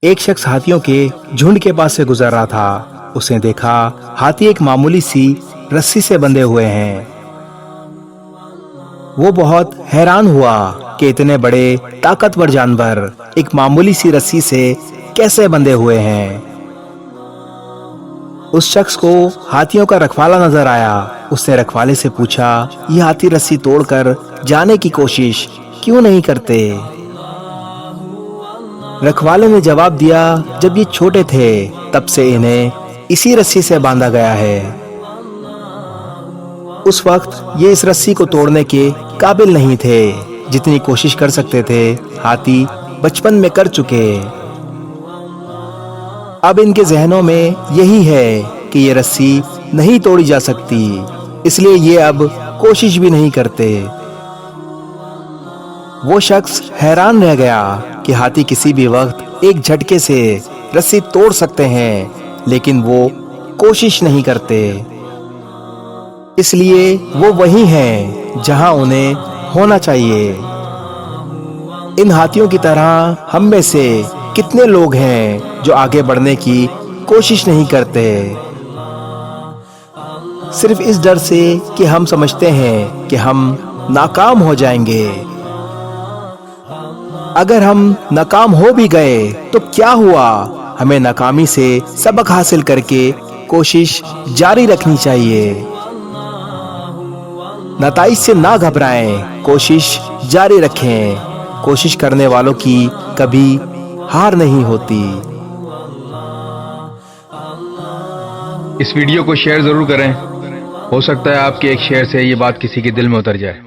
ایک شخص ہاتھیوں کے جھنڈ کے پاس سے گزر رہا تھا۔ اس نے دیکھا ہاتھی ایک معمولی سی رسی سے بندھے ہوئے ہیں۔ وہ بہت حیران ہوا کہ اتنے بڑے طاقتور جانور ایک معمولی سی رسی سے کیسے بندھے ہوئے ہیں۔ اس شخص کو ہاتھیوں کا رکھوالا نظر آیا۔ اس نے رکھوالے سے پوچھا، یہ ہاتھی رسی توڑ کر جانے کی کوشش کیوں نہیں کرتے؟ رکھوالے نے جواب دیا، جب یہ چھوٹے تھے تب سے انہیں اسی رسی سے باندھا گیا ہے۔ اس وقت یہ اس رسی کو توڑنے کے قابل نہیں تھے، جتنی کوشش کر سکتے تھے ہاتھی بچپن میں کر چکے۔ اب ان کے ذہنوں میں یہی ہے کہ یہ رسی نہیں توڑی جا سکتی، اس لیے یہ اب کوشش بھی نہیں کرتے۔ وہ شخص حیران رہ گیا کہ ہاتھی کسی بھی وقت ایک جھٹکے سے رسی توڑ سکتے ہیں، لیکن وہ کوشش نہیں کرتے، اس لیے وہ وہی ہیں جہاں انہیں ہونا چاہیے۔ ان ہاتھیوں کی طرح ہم میں سے کتنے لوگ ہیں جو آگے بڑھنے کی کوشش نہیں کرتے، صرف اس ڈر سے کہ ہم سمجھتے ہیں کہ ہم ناکام ہو جائیں گے۔ اگر ہم ناکام ہو بھی گئے تو کیا ہوا؟ ہمیں ناکامی سے سبق حاصل کر کے کوشش جاری رکھنی چاہیے۔ نتائج سے نہ گھبرائیں، کوشش جاری رکھیں۔ کوشش کرنے والوں کی کبھی ہار نہیں ہوتی۔ اس ویڈیو کو شیئر ضرور کریں، ہو سکتا ہے آپ کے ایک شیئر سے یہ بات کسی کے دل میں اتر جائے۔